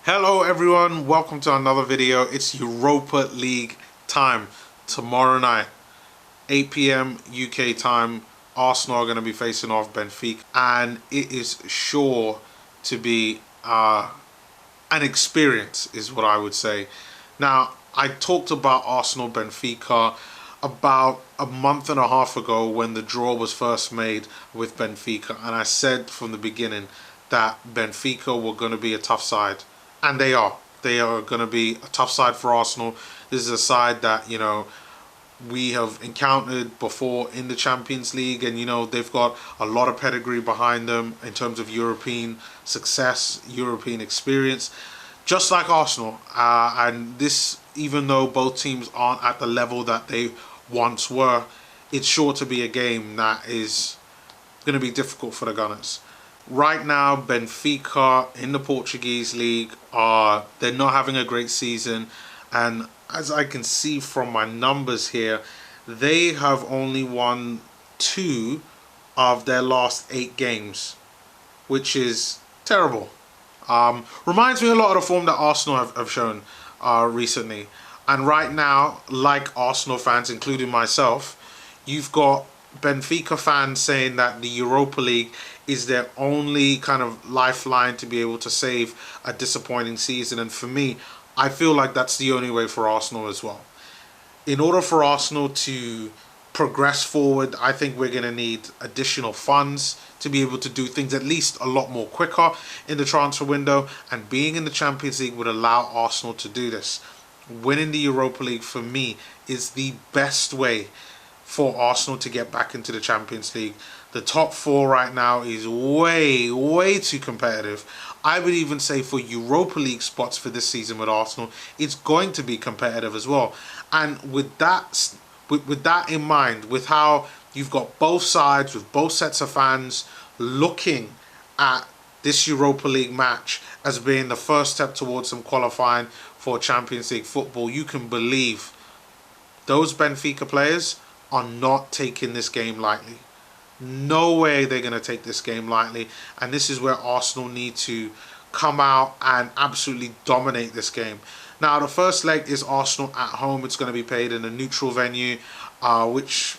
Hello everyone, welcome to another video. It's Europa League time. Tomorrow night, 8 p.m. UK time, Arsenal are going to be facing off Benfica, and it is sure to be an experience, is what I would say. Now, I talked about Arsenal Benfica about a month and a half ago when the draw was first made with Benfica, and I said from the beginning that Benfica were going to be a tough side. And they are. They are going to be a tough side for Arsenal. This is a side that, we have encountered before in the Champions League. And, they've got a lot of pedigree behind them in terms of European success, European experience, just like Arsenal. And this, even though both teams aren't at the level that they once were, it's sure to be a game that is going to be difficult for the Gunners. Right now, Benfica in the Portuguese league they're not having a great season, and as I can see from my numbers here, they have only won 2 of their last 8 games, which is terrible. Reminds me a lot of the form that Arsenal have shown recently. And right now, like Arsenal fans, including myself, you've got Benfica fans saying that the Europa League is their only kind of lifeline to be able to save a disappointing season. And for me, I feel like that's the only way for Arsenal as well. In order for Arsenal to progress forward, I think we're going to need additional funds to be able to do things at least a lot more quicker in the transfer window. And being in the Champions League would allow Arsenal to do this. Winning the Europa League, for me, is the best way for Arsenal to get back into the Champions League. The top 4 right now is way too competitive. I would even say for Europa League spots for this season with Arsenal, it's going to be competitive as well. And with that in mind, with how you've got both sides, with both sets of fans looking at this Europa League match as being the first step towards them qualifying for Champions League football, you can believe those Benfica players are not taking this game lightly. No way they're going to take this game lightly. And this is where Arsenal need to come out and absolutely dominate this game. Now, the first leg is Arsenal at home. It's going to be played in a neutral venue, which,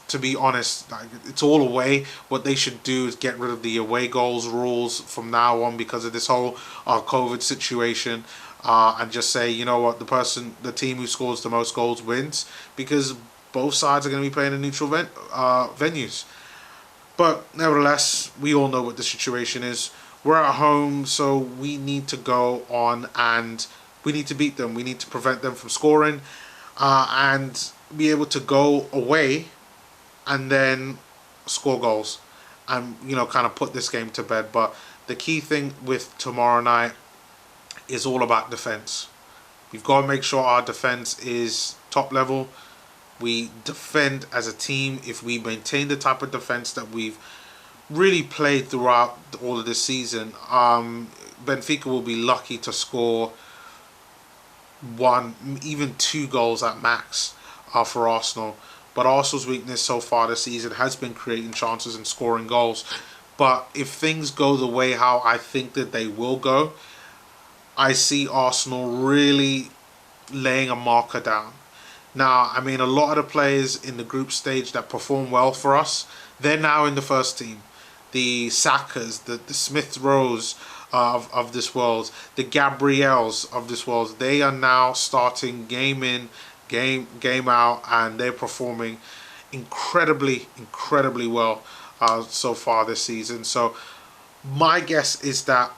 to be honest, it's all away. What they should do is get rid of the away goals rules from now on because of this whole COVID situation. And just say, you know what, the team who scores the most goals wins, because both sides are going to be playing in neutral venues. But nevertheless, we all know what the situation is. We're at home, so we need to go on and we need to beat them. We need to prevent them from scoring and be able to go away and then score goals and, kind of put this game to bed. But the key thing with tomorrow night is all about defense. We've got to make sure our defense is top level. We defend as a team. If we maintain the type of defense that we've really played throughout all of this season, Benfica will be lucky to score 1, even 2 goals at max for Arsenal. But Arsenal's weakness so far this season has been creating chances and scoring goals. But if things go the way how I think that they will go, I see Arsenal really laying a marker down. Now, I mean, a lot of the players in the group stage that perform well for us, they're now in the first team. The Sakas, the Smith Rowes of this world, the Gabriels of this world, they are now starting game in, game out, and they're performing incredibly well so far this season. So my guess is that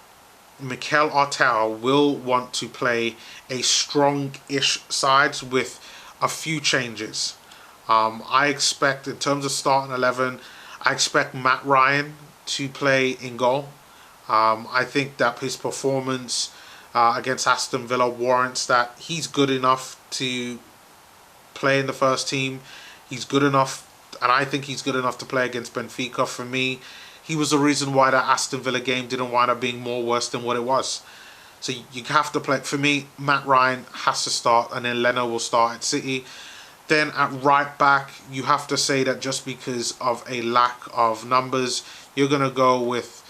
Mikel Arteta will want to play a strong-ish side with a few changes. I expect, in terms of starting 11, I expect Matt Ryan to play in goal. I think that his performance against Aston Villa warrants that. He's good enough to play in the first team. He's good enough, and I think he's good enough to play against Benfica. For me, he was the reason why that Aston Villa game didn't wind up being more worse than what it was. So you have to play. For me, Matt Ryan has to start, and then Leno will start at City. Then at right back, you have to say that just because of a lack of numbers, you're going to go with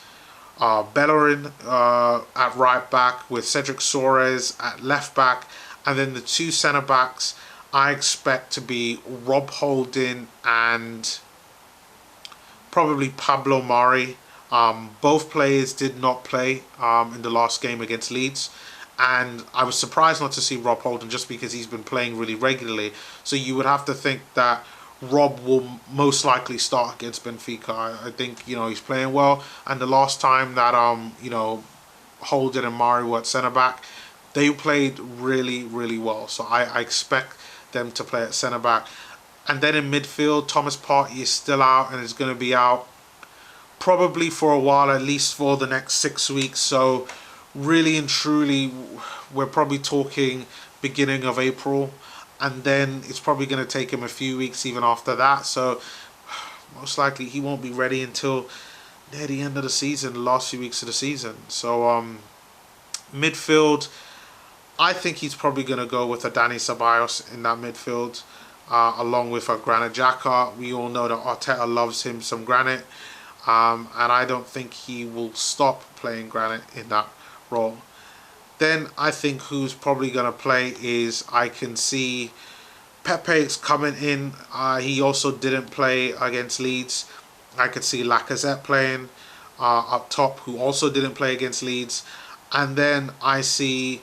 Bellerin at right back, with Cedric Soares at left back, and then the two centre backs I expect to be Rob Holding and probably Pablo Mari. Both players did not play in the last game against Leeds, and I was surprised not to see Rob Holding just because he's been playing really regularly. So you would have to think that Rob will most likely start against Benfica. I think he's playing well, and the last time that Holding and Mari were at centre back, they played really well. So I expect them to play at centre back. And then in midfield, Thomas Partey is still out and is going to be out probably for a while, at least for the next 6 weeks. So really and truly, we're probably talking beginning of April, and then it's probably going to take him a few weeks even after that. So most likely he won't be ready until near the end of the season, the last few weeks of the season. So midfield, I think he's probably going to go with a Dani Ceballos in that midfield, along with a Granit Xhaka. We all know that Arteta loves him some Granit, and I don't think he will stop playing Granit in that role. Then I think who's probably going to play is, I can see Pepe's coming in. He also didn't play against Leeds. I could see Lacazette playing up top, who also didn't play against Leeds. And then I see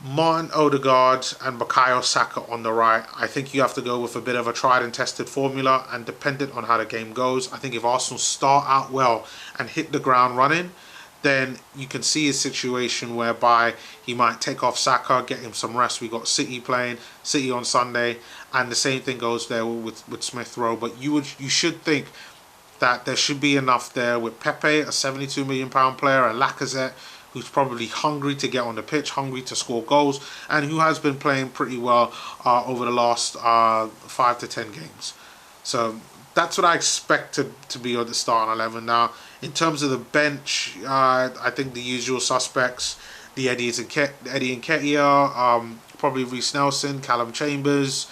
Martin Odegaard and Bukayo Saka on the right. I think you have to go with a bit of a tried and tested formula, and dependent on how the game goes, I think if Arsenal start out well and hit the ground running, then you can see a situation whereby he might take off Saka, get him some rest. We got City playing, City on Sunday, and the same thing goes there with Smith Rowe. But you should think that there should be enough there with Pepe, a £72 million player, and Lacazette, who's probably hungry to get on the pitch, hungry to score goals, and who has been playing pretty well over the last 5 to 10 games. So that's what I expect to be on the starting 11. Now, in terms of the bench, I think the usual suspects, the Eddie Nketiah, probably Reece Nelson, Callum Chambers.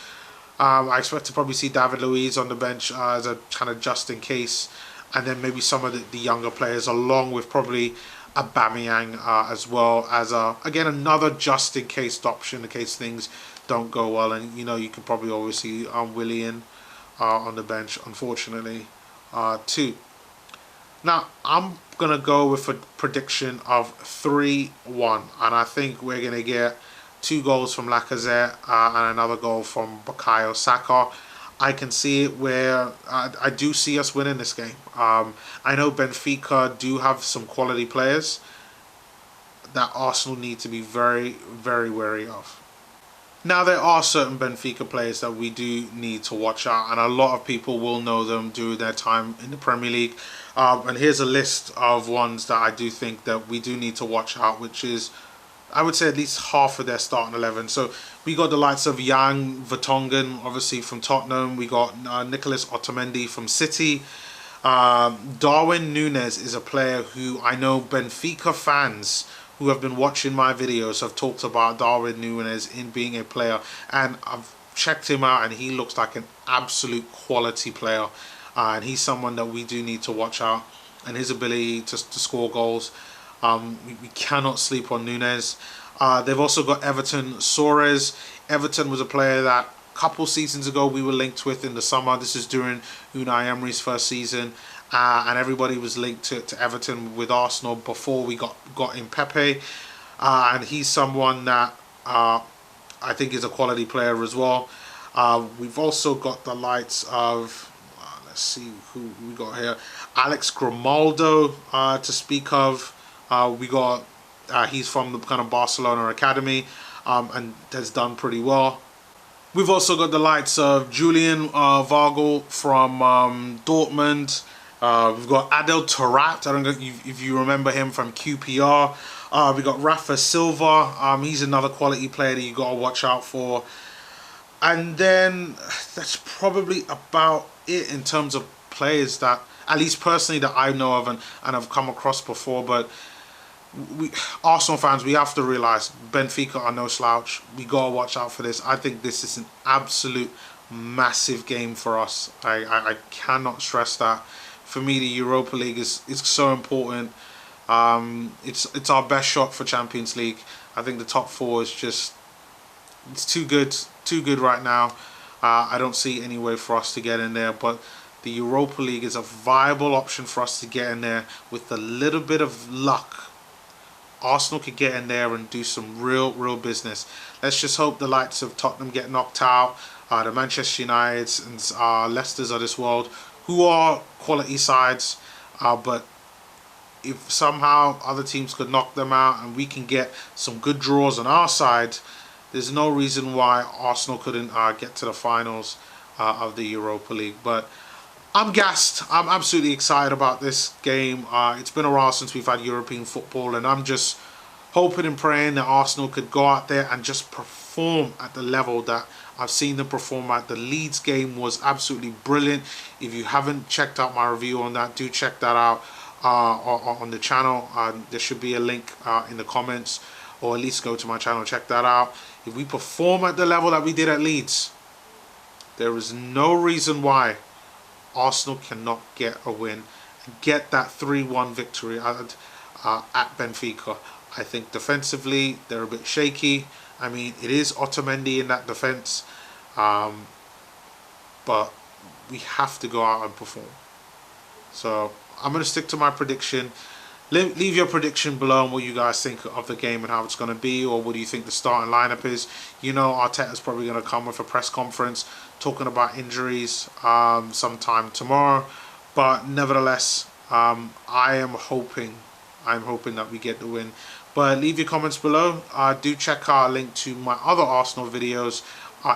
I expect to probably see David Luiz on the bench as a kind of just in case, and then maybe some of the younger players, along with probably Aubameyang as well as again another just in case option in case things don't go well. And you can probably always see Willian on the bench, unfortunately, too. Now I'm gonna go with a prediction of 3-1, and I think we're gonna get 2 goals from Lacazette and another goal from Bukayo Saka. I can see it where I do see us winning this game. I know Benfica do have some quality players that Arsenal need to be very wary of. Now, there are certain Benfica players that we do need to watch out, and a lot of people will know them during their time in the Premier League. And here's a list of ones that I do think that we do need to watch out, which is, I would say, at least half of their starting 11. So we got the likes of Jan Vertonghen, obviously from Tottenham. We got Nicolas Otamendi from City. Darwin Núñez is a player who I know Benfica fans who have been watching my videos have talked about Darwin Núñez in being a player, and I've checked him out and he looks like an absolute quality player, and he's someone that we do need to watch out, and his ability to score goals. We cannot sleep on Núñez. They've also got Everton Soares. Everton was a player that a couple seasons ago we were linked with in the summer. This is during Unai Emery's first season. And everybody was linked to Everton with Arsenal before we got in Pepe. And he's someone that I think is a quality player as well. We've also got the likes of, let's see who we got here. Alex Grimaldo to speak of. We got, he's from the kind of Barcelona academy and has done pretty well. We've also got the likes of Julian Vogel from Dortmund. We've got Adel Taarabt. I don't know if you remember him from QPR. We got Rafa Silva. He's another quality player that you got to watch out for. And then that's probably about it in terms of players that, at least personally, that I know of and have come across before. But Arsenal fans, we have to realise Benfica are no slouch. We got to watch out for this. I think this is an absolute massive game for us. I cannot stress that. for me, the Europa League is so important. It's our best shot for Champions League. I think the top four is just, it's too good right now. I don't see any way for us to get in there, but the Europa League is a viable option for us to get in there with a little bit of luck. Arsenal could get in there and do some real business. Let's just hope the likes of Tottenham get knocked out, the Manchester Uniteds and Leicesters of this world, who are quality sides, but if somehow other teams could knock them out and we can get some good draws on our side, there's no reason why Arsenal couldn't get to the finals of the Europa League. But I'm gassed. I'm absolutely excited about this game. It's been a while since we've had European football, and I'm just hoping and praying that Arsenal could go out there and just perform at the level that I've seen them perform at. The Leeds game was absolutely brilliant. If you haven't checked out my review on that, do check that out on the channel. There should be a link in the comments, or at least go to my channel, check that out. If we perform at the level that we did at Leeds, there is no reason why Arsenal cannot get a win and get that 3-1 victory at Benfica. I think defensively they're a bit shaky. I mean, it is Otamendi in that defense, but we have to go out and perform. So I'm going to stick to my prediction. Leave your prediction below on what you guys think of the game and how it's going to be, or what do you think the starting lineup is. You know, Arteta's probably going to come with a press conference talking about injuries sometime tomorrow, but nevertheless, I am hoping that we get the win. But leave your comments below. Do check out a link to my other Arsenal videos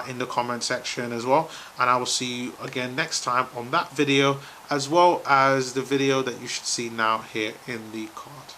in the comment section as well, and I will see you again next time on that video, as well as the video that you should see now here in the card.